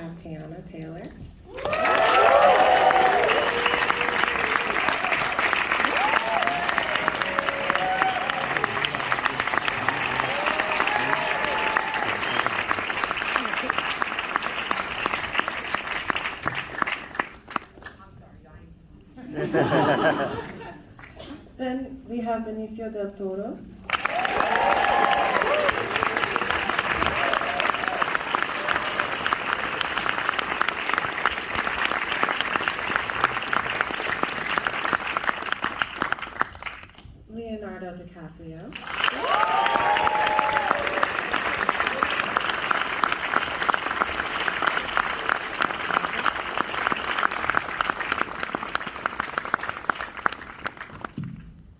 have Tiana Taylor. Then we have Benicio del Toro. Leonardo DiCaprio.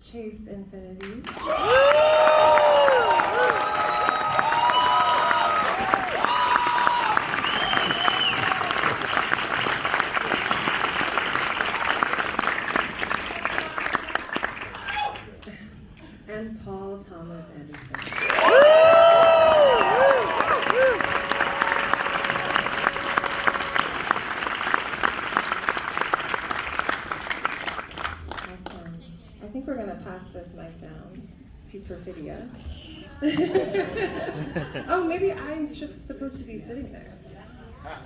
Chase Infinity. And Paul Thomas Anderson. Awesome. I think we're going to pass this mic down to Perfidia. Oh, maybe I'm supposed to be sitting there.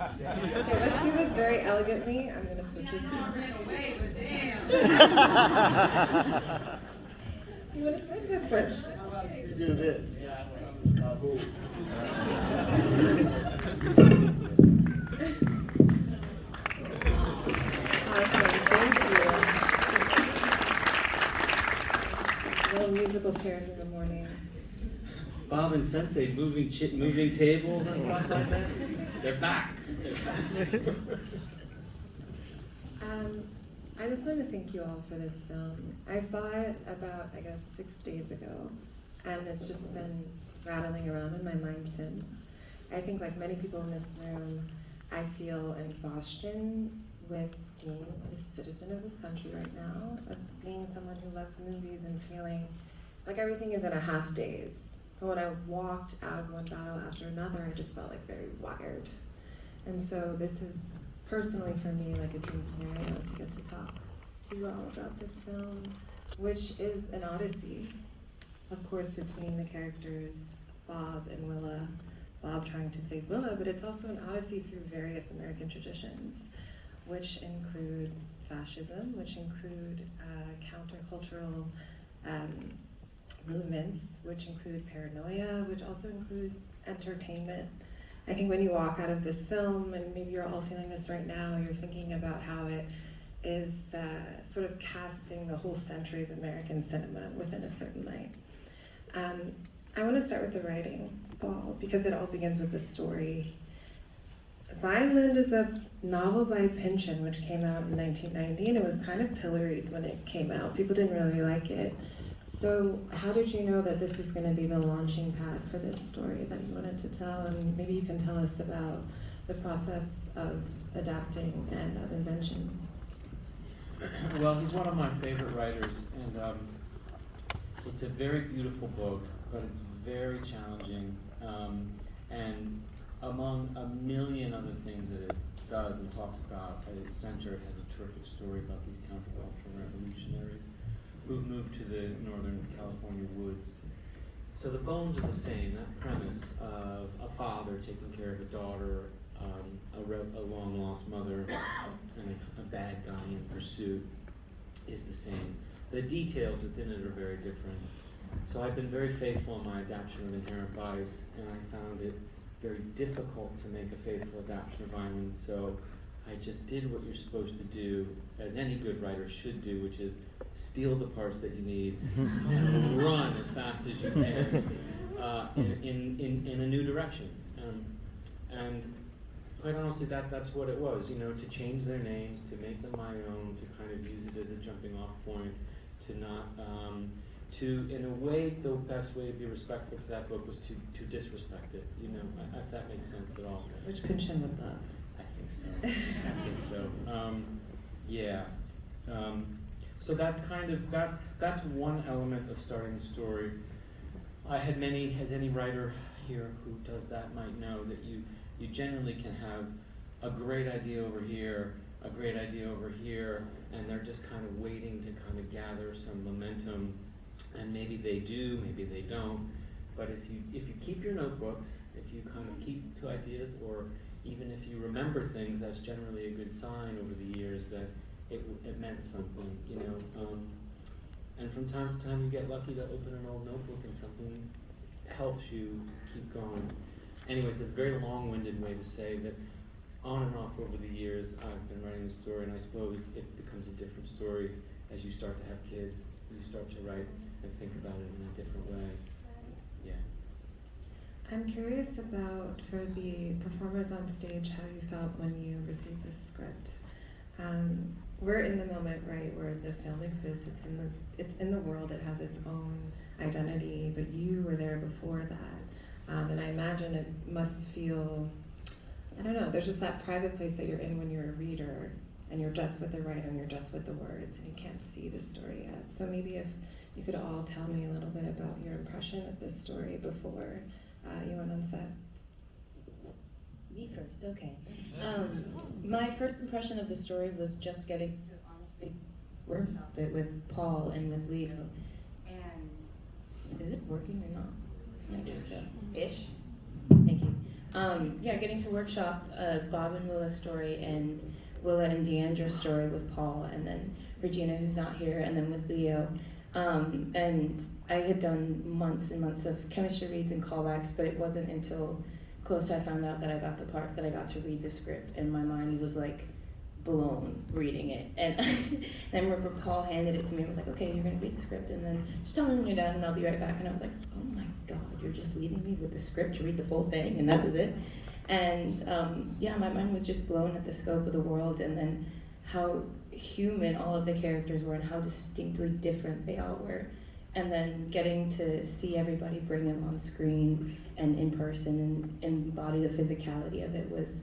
Okay, let's do this very elegantly. I'm going to switch with you. You want to switch? Let's switch. You do this. Awesome, thank you. Little musical chairs in the morning. Bob and Sensei moving tables and stuff like that. They're back. I just want to thank you all for this film. I saw it about, I guess, 6 days ago, and it's just been rattling around in my mind since. I think like many people in this room, I feel an exhaustion with being a citizen of this country right now, of being someone who loves movies and feeling like everything is in a half days. But when I walked out of one battle after another, I just felt like very wired. And so this is personally for me like a dream scenario to get to talk to you all about this film, which is an odyssey, of course, between the characters Bob and Willa. Bob trying to save Willa, but it's also an odyssey through various American traditions, which include fascism, which include countercultural movements, which include paranoia, which also include entertainment. I think when you walk out of this film, and maybe you're all feeling this right now, you're thinking about how it is sort of casting the whole century of American cinema within a certain light. I want to start with the writing, Paul, because it all begins with the story. Vineland is a novel by Pynchon, which came out in 1990, and it was kind of pilloried when it came out. People didn't really like it. So how did you know that this was going to be the launching pad for this story that you wanted to tell? And maybe you can tell us about the process of adapting and of invention. Well, he's one of my favorite writers, and it's a very beautiful book, but it's very challenging. And among a million other things that it does and talks about, at its center it has a terrific story about these countercultural revolutionaries who've moved to the northern California woods. So the bones are the same. That premise of a father taking care of a daughter, a long-lost mother, and a bad guy in pursuit is the same. The details within it are very different. So I've been very faithful in my adaptation of Inherent Vice, and I found it very difficult to make a faithful adaptation of Vineland. So I just did what you're supposed to do, as any good writer should do, which is steal the parts that you need and run as fast as you can in a new direction. And quite honestly, that's what it was, to change their names, to make them my own, to kind of use it as a jumping off point, to not, in a way, the best way to be respectful to that book was to disrespect it, if that makes sense at all. Which Pynchon would love. I think so. Yeah. So that's that's one element of starting the story. I had many, as any writer here who does that might know, that you generally can have a great idea over here, a great idea over here, and they're just kind of waiting to kind of gather some momentum, and maybe they do, maybe they don't. But if you keep your notebooks, if you kind of keep two ideas, or even if you remember things, that's generally a good sign over the years that it meant something, you know. And from time to time you get lucky to open an old notebook and something helps you keep going. Anyway, it's a very long-winded way to say that on and off over the years I've been writing the story, and I suppose it becomes a different story as you start to have kids, you start to write and think about it in a different way. Yeah. I'm curious about, for the performers on stage, how you felt when you received the script. We're in the moment, right, where the film exists. It's in the world. It has its own identity, but you were there before that, and I imagine it must feel, I don't know. There's just that private place that you're in when you're a reader, and you're just with the writer, and you're just with the words, and you can't see the story yet. So maybe if you could all tell me a little bit about your impression of this story before you went on set. Me first, okay. My first impression of the story was just getting to honestly work it with Paul and with Leo. And is it working or not? I think so. Ish. Thank you. Yeah, getting to workshop Bob and Willa's story, and Willa and Deandra's story with Paul, and then Regina, who's not here, and then with Leo. And I had done months and months of chemistry reads and callbacks, but it wasn't until close to I found out that I got the part that I got to read the script, and my mind was like blown reading it. And I remember Paul handed it to me and was like, okay, you're gonna read the script, and then just tell me when you're done and I'll be right back. And I was like, oh my God, you're just leaving me with the script to read the full thing, and that was it. And yeah, my mind was just blown at the scope of the world, and then how human all of the characters were and how distinctly different they all were. And then getting to see everybody bring them on screen and in person and embody the physicality of it was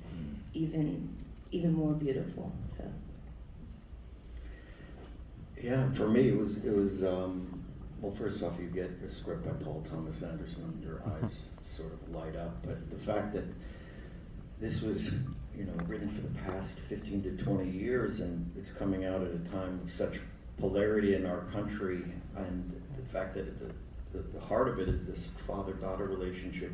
even more beautiful. So yeah, for me it was well, first off, you get a script by Paul Thomas Anderson and your eyes sort of light up. But the fact that this was, you know, written for the past 15 to 20 years, and it's coming out at a time of such polarity in our country, and the fact that the heart of it is this father-daughter relationship.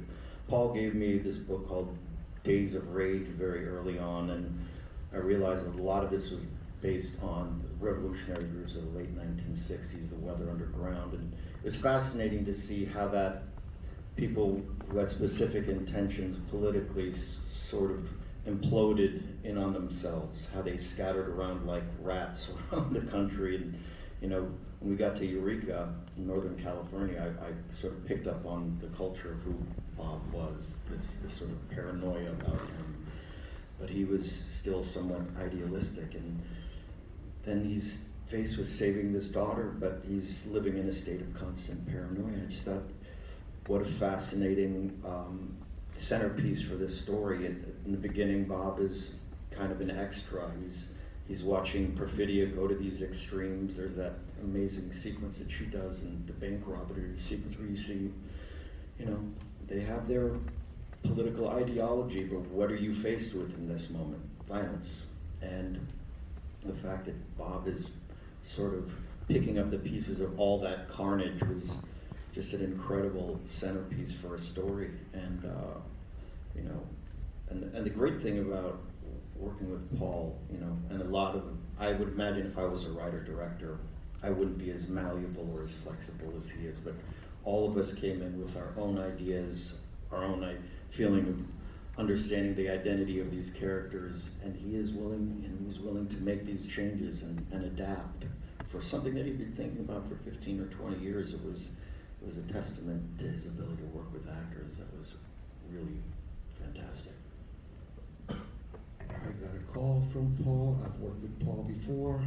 Paul gave me this book called Days of Rage very early on, and I realized that a lot of this was based on the revolutionary groups of the late 1960s, the Weather Underground, and it was fascinating to see how that people who had specific intentions politically sort of imploded in on themselves, how they scattered around like rats around the country. And you know, when we got to Eureka in Northern California, I sort of picked up on the culture of who Bob was, this sort of paranoia about him, but he was still somewhat idealistic. And then he's faced with saving this daughter, but he's living in a state of constant paranoia. I just thought, what a fascinating centerpiece for this story. In the beginning, Bob is kind of an extra. He's watching Perfidia go to these extremes. There's that amazing sequence that she does in the bank robbery sequence where you see, you know, they have their political ideology, but what are you faced with in this moment? Violence. And the fact that Bob is sort of picking up the pieces of all that carnage was just an incredible centerpiece for a story. And you know, and the great thing about working with Paul, you know, and a lot of, I would imagine if I was a writer-director, I wouldn't be as malleable or as flexible as he is, but all of us came in with our own ideas, our own feeling of understanding the identity of these characters, and he was willing to make these changes and adapt for something that he'd been thinking about for 15 or 20 years. It was a testament to his ability to work with actors that was really fantastic. I got a call from Paul. I've worked with Paul before.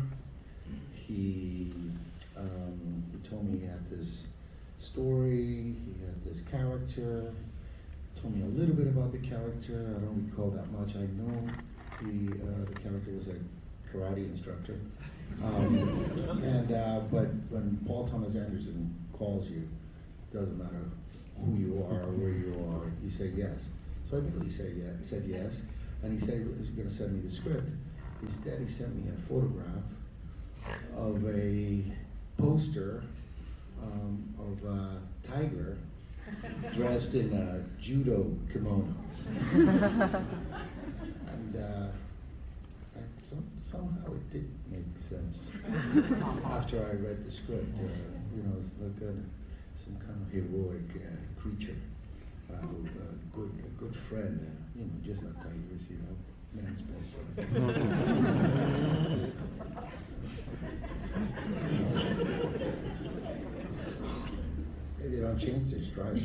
He told me he had this story, he had this character, told me a little bit about the character. I don't recall that much. I know the character was a karate instructor. But when Paul Thomas Anderson calls you, doesn't matter who you are or where you are, you say yes. So I immediately said yes. and he said he was gonna send me the script. Instead, he sent me a photograph of a poster of a tiger dressed in a judo kimono. And somehow it did make sense after I read the script. It's like some kind of heroic creature, a good friend. Just like tigers, man's best friend. They don't change their stripes.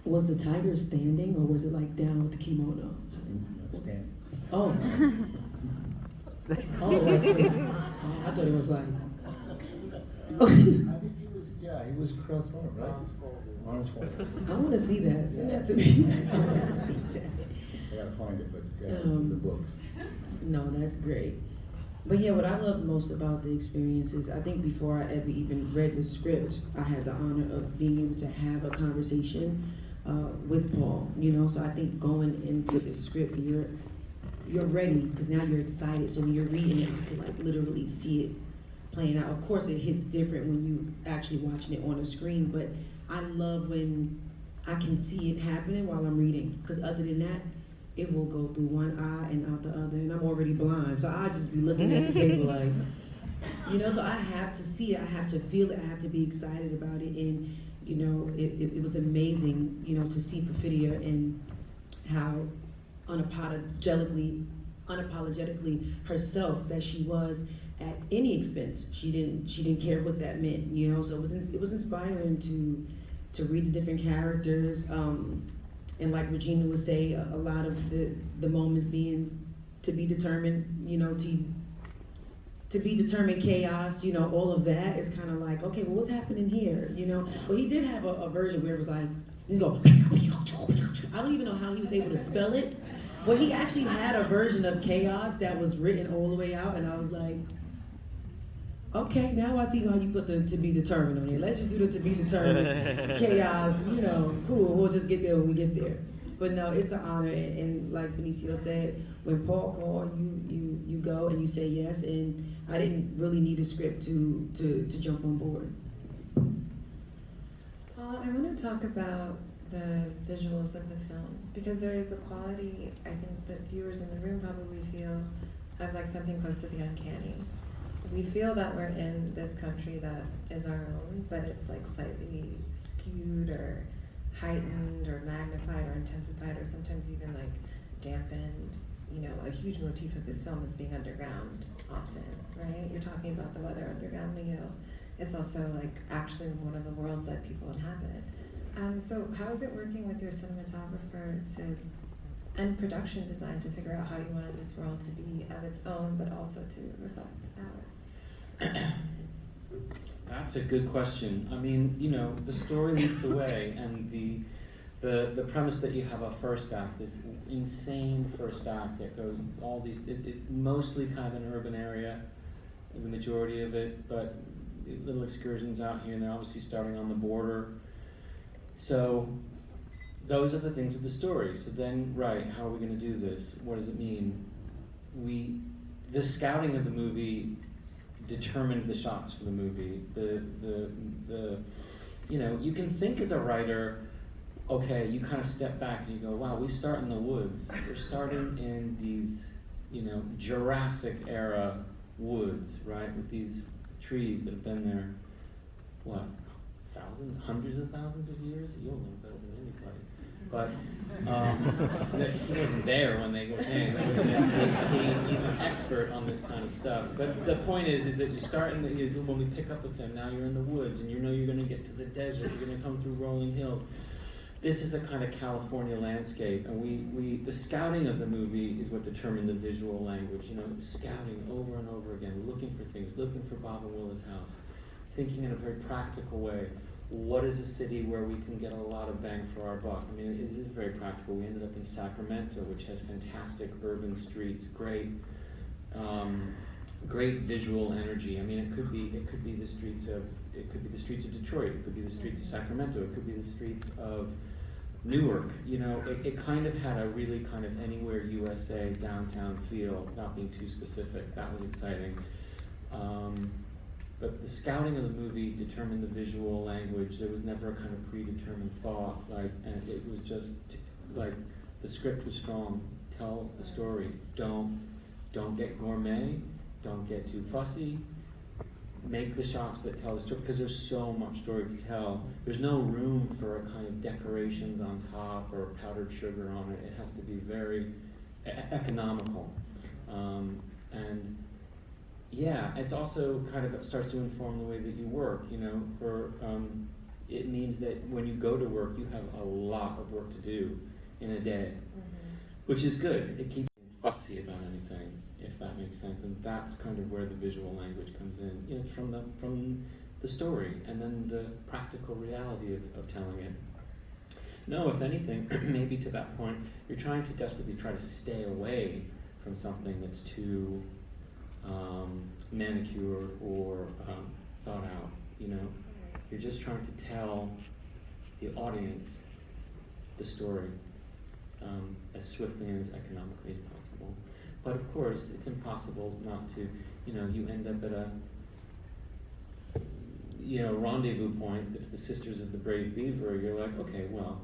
Was the tiger standing or was it like down with the kimono? Stand. Oh. Oh, okay. I thought it was like. I think he was cross-armed, right? Arms folded. I want to see that. Send that to me. I want to see that. I gotta find it, but it's in the books. No, that's great. But yeah, what I love most about the experience is I think before I ever even read the script, I had the honor of being able to have a conversation with Paul. So I think going into the script, you're ready because now you're excited. So when you're reading it, you can like literally see it playing out. Of course, it hits different when you actually watching it on a screen, but I love when I can see it happening while I'm reading, because other than that, it will go through one eye and out the other, and I'm already blind, so I just be looking at the paper like, so I have to see it, I have to feel it, I have to be excited about it, and it was amazing, to see Perfidia and how unapologetically herself that she was at any expense. She didn't care what that meant, so it was inspiring to read the different characters, and like Regina would say, a lot of the moments being to be determined, to be determined chaos, all of that is kind of like, okay, well, what's happening here, Well, he did have a version where it was like, he's go, I don't even know how he was able to spell it, but he actually had a version of chaos that was written all the way out, and I was like, okay, now I see how you put the to be determined on it. Let's just do the to be determined chaos, cool, we'll just get there when we get there. But no, it's an honor, and like Benicio said, when Paul called, you go and you say yes, and I didn't really need a script to jump on board. Paul, I want to talk about the visuals of the film, because there is a quality, I think, that viewers in the room probably feel of like something close to the uncanny. We feel that we're in this country that is our own, but it's like slightly skewed or heightened or magnified or intensified or sometimes even like dampened. A huge motif of this film is being underground often, right? You're talking about the weather underground, Leo. It's also like actually one of the worlds that people inhabit. So how is it working with your cinematographer and production design to figure out how you wanted this world to be of its own, but also to reflect ours? That's a good question. I mean, the story leads the way, and the premise that you have a first act, this insane first act that goes all these, it mostly kind of an urban area, the majority of it, but little excursions out here, and they're obviously starting on the border. So those are the things of the story. So then, right, how are we going to do this? What does it mean? The scouting of the movie determined the shots for the movie. You can think as a writer, okay, you kind of step back and you go, wow, we start in the woods. We're starting in these, Jurassic era woods, right, with these trees that have been there, what, hundreds of thousands of years? You'll know better than anybody. But he wasn't there when they came. He's an expert on this kind of stuff. But the point is that you start when we pick up with them, now you're in the woods, and you're going to get to the desert, you're going to come through rolling hills. This is a kind of California landscape, and the scouting of the movie is what determined the visual language. Scouting over and over again, looking for things, looking for Bob and Willa's house, thinking in a very practical way. What is a city where we can get a lot of bang for our buck? I mean, it is very practical. We ended up in Sacramento, which has fantastic urban streets, great visual energy. I mean, it could be the streets of Detroit. It could be the streets of Sacramento. It could be the streets of Newark, it kind of had a really kind of anywhere USA downtown feel, not being too specific. That was exciting. But the scouting of the movie determined the visual language. There was never a kind of predetermined thought, and it was just like the script was strong. Tell the story. Don't get gourmet. Don't get too fussy. Make the shots that tell the story, because there's so much story to tell. There's no room for a kind of decorations on top or powdered sugar on it. It has to be very economical. And yeah, it's also kind of starts to inform the way that you work, it means that when you go to work, you have a lot of work to do in a day, which is good. It keeps you fussy about anything, if that makes sense. And that's kind of where the visual language comes in, from the story, and then the practical reality of telling it. No, if anything, maybe to that point, you're trying to desperately try to stay away from something that's too manicured or thought out, You're just trying to tell the audience the story as swiftly and as economically as possible. But of course, it's impossible not to, you end up at a rendezvous point. It's the Sisters of the Brave Beaver. You're like, okay, well,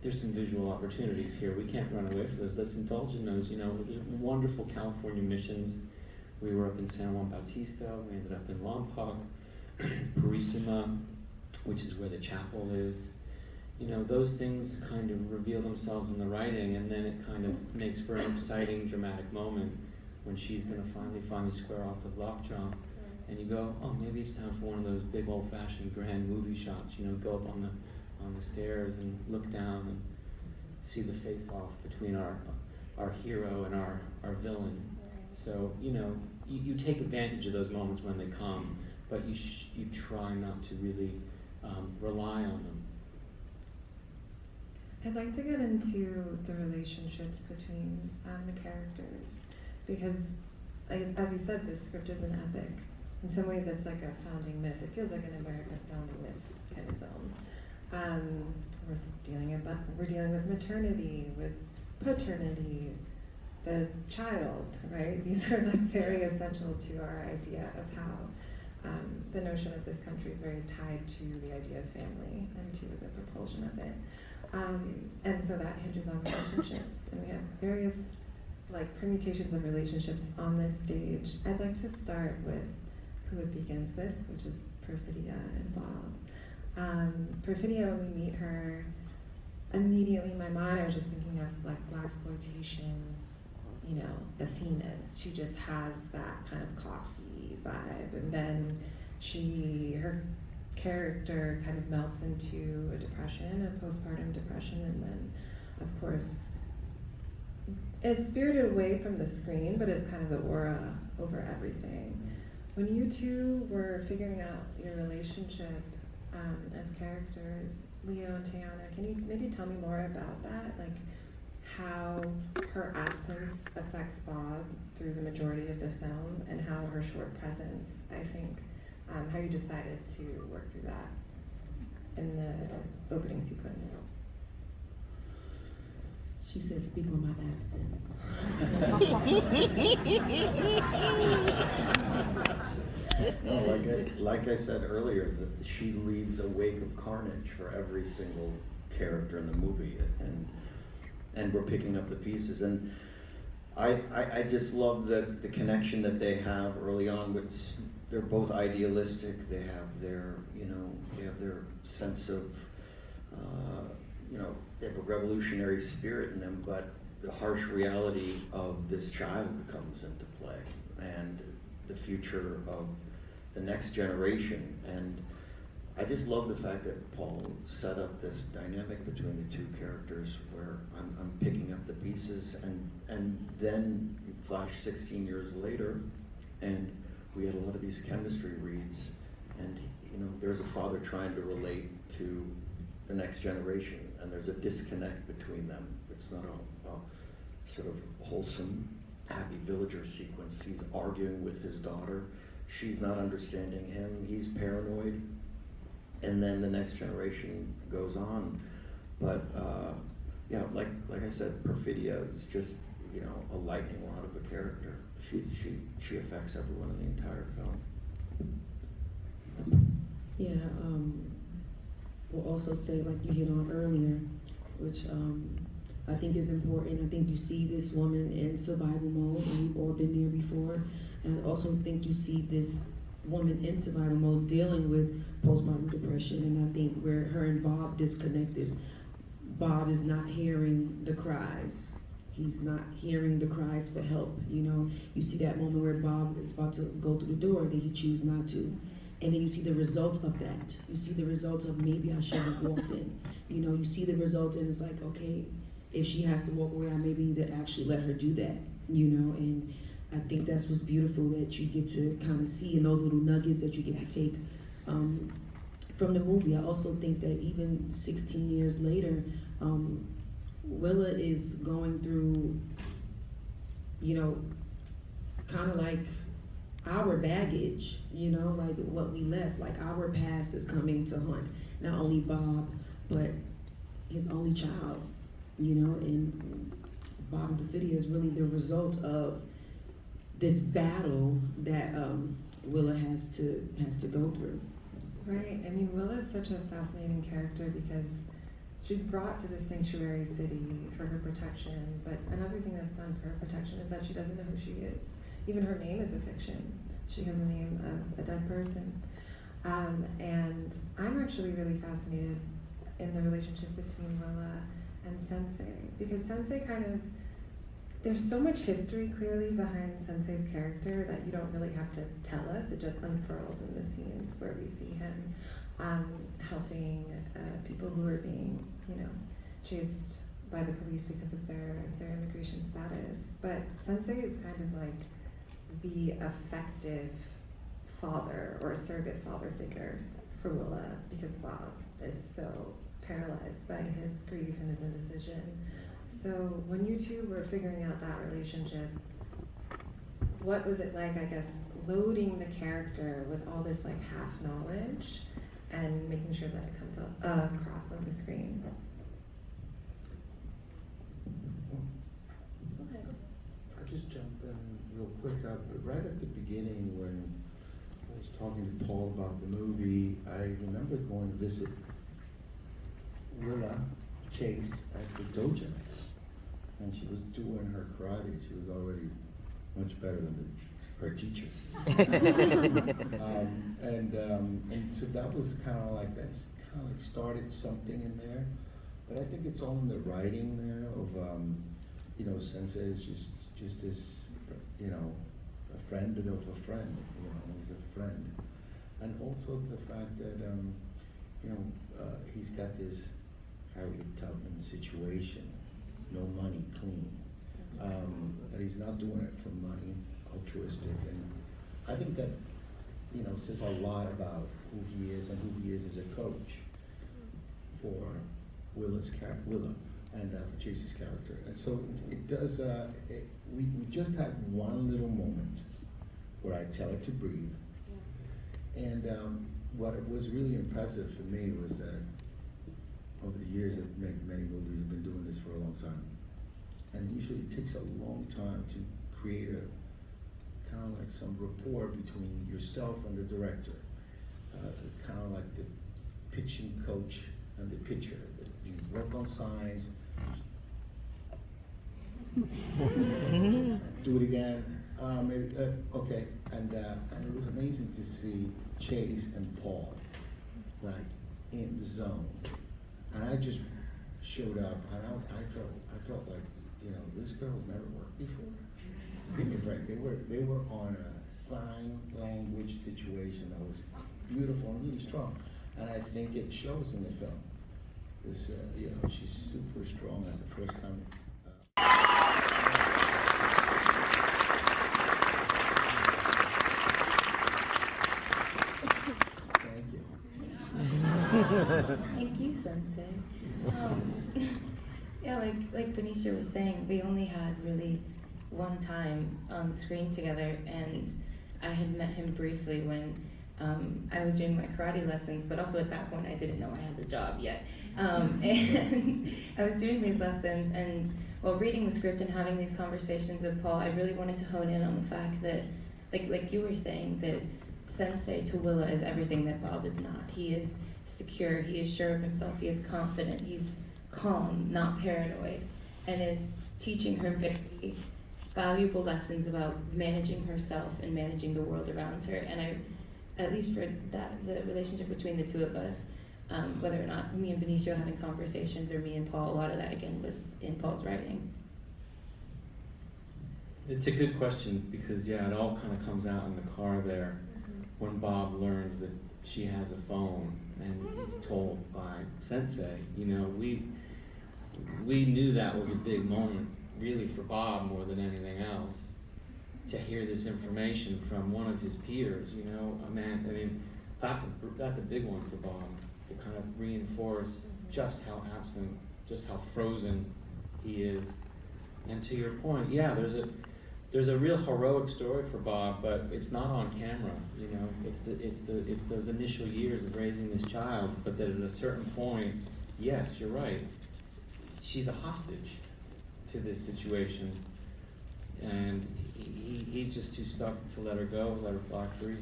there's some visual opportunities here. We can't run away from those. Let's indulge in those. There's wonderful California missions. We were up in San Juan Bautista. We ended up in Lompoc, Purísima, which is where the chapel is. Those things kind of reveal themselves in the writing, and then it kind of makes for an exciting, dramatic moment when she's going to finally square off with Lockjaw. And you go, oh, maybe it's time for one of those big old-fashioned grand movie shots. Go up on the stairs and look down and see the face-off between our hero and our villain. So you take advantage of those moments when they come, but you try not to really rely on them. I'd like to get into the relationships between the characters, because, as you said, this script is an epic. In some ways, it's like a founding myth. It feels like an American founding myth kind of film. We're dealing with maternity, with paternity, the child, right? These are like very essential to our idea of how the notion of this country is very tied to the idea of family and to the propulsion of it. And so that hinges on relationships, and we have various permutations of relationships on this stage. I'd like to start with who it begins with, which is Perfidia and Bob. Perfidia, when we meet her, immediately in my mind I was just thinking of blaxploitation, the Venus. She just has that kind of coffee vibe, and then her character kind of melts into a depression, a postpartum depression, and then, of course, is spirited away from the screen, but is kind of the aura over everything. When you two were figuring out your relationship as characters, Leo and Tayana, can you maybe tell me more about that? How her absence affects Bob through the majority of the film, and how her short presence, I think, how you decided to work through that in the opening sequence. She said, speak on my absence. No, like I said earlier, that she leaves a wake of carnage for every single character in the movie, and we're picking up the pieces. And I just love the connection that they have early on. Which they're both idealistic. They have their sense of they have a revolutionary spirit in them, but the harsh reality of this child comes into play, and the future of the next generation. And I just love the fact that Paul set up this dynamic between the two characters where I'm picking up the pieces, and then you flash 16 years later, and we had a lot of these chemistry reads, and there's a father trying to relate to the next generation, and there's a disconnect between them. It's not a sort of wholesome, happy villager sequence. He's arguing with his daughter. She's not understanding him. He's paranoid. And then the next generation goes on. But yeah, like I said, Perfidia is just, you know, a lightning rod of a character. She affects everyone in the entire film. Yeah, we'll also say, like you hit on earlier, which I think is important. I think you see this woman in survival mode, and we've all been there before. And I also think you see this woman in survival mode dealing with postpartum depression. And I think where her and Bob disconnect is Bob is not hearing the cries. He's not hearing the cries for help. You know, you see that moment where Bob is about to go through the door, that he chooses not to. And then you see the result of that. You see the result of maybe I shouldn't have walked in. You know, you see the result and it's like, okay, if she has to walk away, I maybe need to actually let her do that, you know? And I think that's what's beautiful, that you get to kind of see in those little nuggets that you get to take from the movie. I also think that even 16 years later, Willa is going through, you know, kind of like our baggage, you know, like what we left, like our past is coming to haunt not only Bob, but his only child, you know, and Bob and Perfidia is really the result of this battle that Willa has to go through. Right. I mean, Willa is such a fascinating character because she's brought to this sanctuary city for her protection, but another thing that's done for her protection is that she doesn't know who she is. Even her name is a fiction. She has a name of a dead person. And I'm actually really fascinated in the relationship between Willa and Sensei, because Sensei kind of, there's so much history clearly behind Sensei's character that you don't really have to tell us. It just unfurls in the scenes where we see him helping people who are being, you know, chased by the police because of their immigration status. But Sensei is kind of like the effective father or surrogate father figure for Willa, because Bob is so paralyzed by his grief and his indecision. So when you two were figuring out that relationship, what was it like, I guess, loading the character with all this like half knowledge and making sure that it comes across on the screen? Go ahead. I'll just jump in real quick. Right at the beginning, when I was talking to Paul about the movie, I remember going to visit Willa Chase at the dojo, and she was doing her karate. She was already much better than her teacher. And so that was kind of like, that's kind of like started something in there. But I think it's all in the writing there of, you know, Sensei is just this, you know, a friend of a friend, you know, he's a friend. And also the fact that, you know, he's got this Harriet Tubman situation, no money, clean. That he's not doing it for money, altruistic. And I think that, you know, says a lot about who he is and who he is as a coach for Willa and for Chase's character. And so it does, we just had one little moment where I tell her to breathe. And what was really impressive for me was that over the years I've made many movies, I've been doing this for a long time. And usually it takes a long time to create a kind of like some rapport between yourself and the director. Kind of like the pitching coach and the pitcher. You work on signs. Do it again. Okay. And it was amazing to see Chase and Paul like in the zone. And I just showed up, and I felt like, you know, this girl's never worked before. Give me a break. They were on a sign language situation that was beautiful and really strong, and I think it shows in the film. This, you know, she's super strong as the first time. Thank you. Thank you, Sensei. Yeah, like Benicio was saying, we only had really one time on screen together, and I had met him briefly when I was doing my karate lessons, but also at that point I didn't know I had the job yet. And I was doing these lessons, and while reading the script and having these conversations with Paul, I really wanted to hone in on the fact that, like you were saying, that Sensei to Willa is everything that Bob is not. He is secure, he is sure of himself, he is confident, he's calm, not paranoid, and is teaching her very valuable lessons about managing herself and managing the world around her. And I, at least for that, the relationship between the two of us, whether or not me and Benicio having conversations or me and Paul, a lot of that again was in Paul's writing. It's a good question, because yeah, it all kind of comes out in the car there when Bob learns that she has a phone and he's told by Sensei. You know, we knew that was a big moment, really, for Bob more than anything else, to hear this information from one of his peers. You know, a man. I mean, that's a big one for Bob, to kind of reinforce just how absent, just how frozen he is. And to your point, yeah, there's a real heroic story for Bob, but it's not on camera. You know, it's those initial years of raising this child. But that at a certain point, yes, you're right, she's a hostage to this situation, and he's just too stuck to let her go, let her fly free.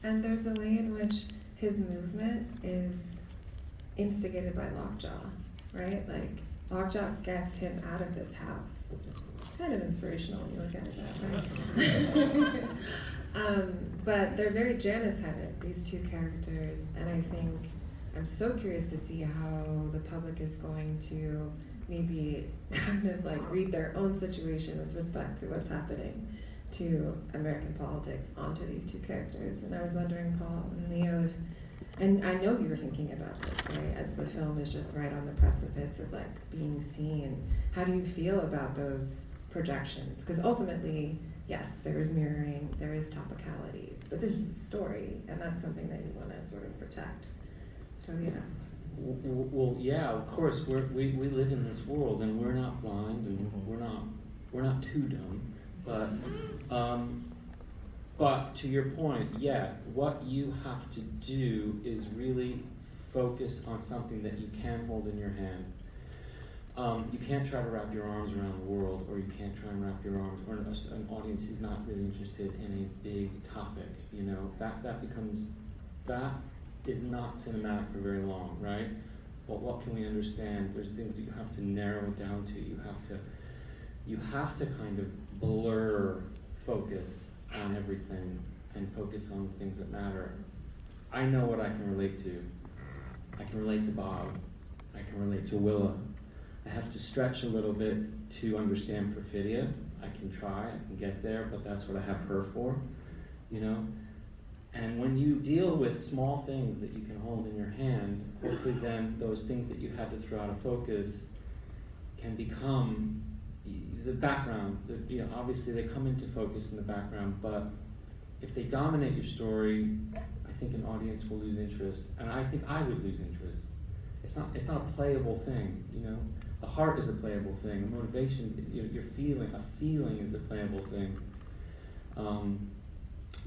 And there's a way in which his movement is instigated by Lockjaw, right? Like, Lockjaw gets him out of this house. It's kind of inspirational when you look at it that way. But they're very Janus-headed, these two characters, and I think I'm so curious to see how the public is going to maybe kind of like read their own situation with respect to what's happening to American politics onto these two characters. And I was wondering, Paul and Leo, if, and I know you were thinking about this, right, as the film is just right on the precipice of like being seen. How do you feel about those projections? Because ultimately, yes, there is mirroring, there is topicality, but this is a story, and that's something that you want to sort of protect. So yeah. Well, yeah, of course, we live in this world, and we're not blind, and we're not too dumb, but to your point, yeah, what you have to do is really focus on something that you can hold in your hand. You can't try to wrap your arms around the world, or you can't try and wrap your arms, or an audience is not really interested in a big topic. You know, that is not cinematic for very long, right? But what can we understand? There's things that you have to narrow it down to. You have to kind of blur focus on everything and focus on the things that matter. I know what I can relate to. I can relate to Bob. I can relate to Willa. I have to stretch a little bit to understand Perfidia. I can try, I can get there, but that's what I have her for, you know? And when you deal with small things that you can hold in your hand, hopefully then those things that you had to throw out of focus can become the background. You know, obviously they come into focus in the background, but if they dominate your story, I think an audience will lose interest, and I think I would lose interest. It's not a playable thing, you know. The heart is a playable thing. The motivation, your feeling, a feeling is a playable thing.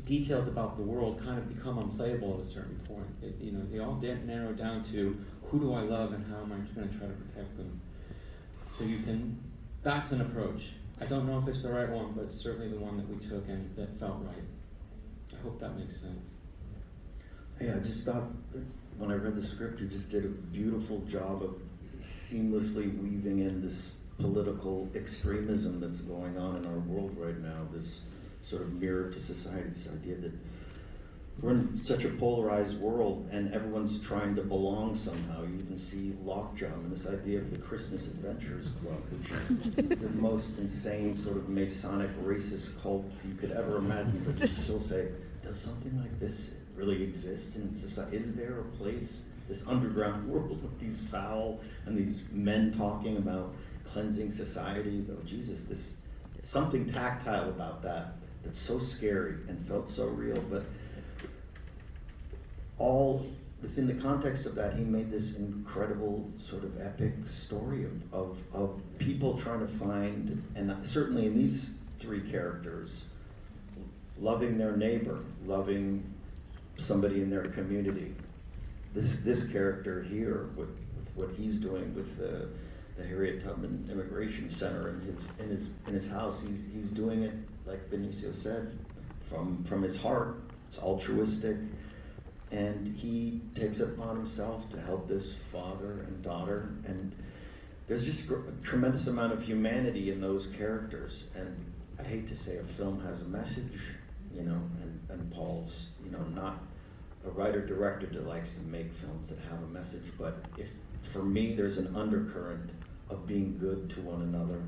Details about the world kind of become unplayable at a certain point. You know, they all narrow down to who do I love and how am I going to try to protect them. So that's an approach. I don't know if it's the right one, but it's certainly the one that we took and that felt right. I hope that makes sense. Yeah, I just thought when I read the script, you just did a beautiful job of seamlessly weaving in this political extremism that's going on in our world right now, this sort of mirror to society, this idea that we're in such a polarized world and everyone's trying to belong somehow. You even see Lockjaw and this idea of the Christmas Adventurers Club, which is the most insane sort of Masonic racist cult you could ever imagine, but you still say, does something like this really exist in society? Is there a place, this underground world with these foul and these men talking about cleansing society? Oh Jesus, there's something tactile about that that's so scary and felt so real, but all within the context of that, he made this incredible sort of epic story of people trying to find, and certainly in these three characters, loving their neighbor, loving somebody in their community. This character here, with what he's doing with the Harriet Tubman Immigration Center in his house, he's doing it, like Benicio said, from his heart. It's altruistic, and he takes it upon himself to help this father and daughter, and there's just a tremendous amount of humanity in those characters. And I hate to say a film has a message, you know, and Paul's, you know, not a writer-director that likes to make films that have a message, but if, for me, there's an undercurrent of being good to one another,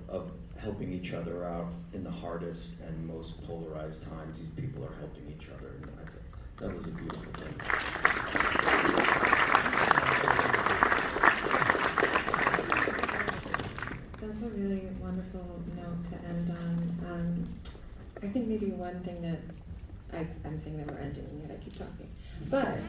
of helping each other out in the hardest and most polarized times. These people are helping each other, and I think that was a beautiful thing. That's a really wonderful note to end on. I think maybe one thing that I'm saying that we're ending, and yet I keep talking. But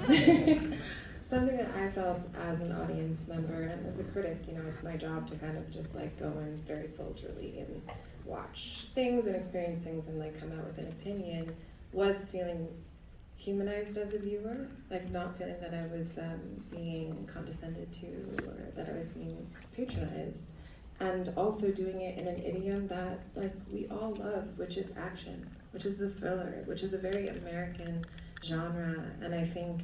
something that I felt as an audience member and as a critic, you know, it's my job to kind of just like go in very soldierly and watch things and experience things and like come out with an opinion, was feeling humanized as a viewer, like not feeling that I was being condescended to or that I was being patronized. And also doing it in an idiom that like we all love, which is action, which is the thriller, which is a very American genre. And I think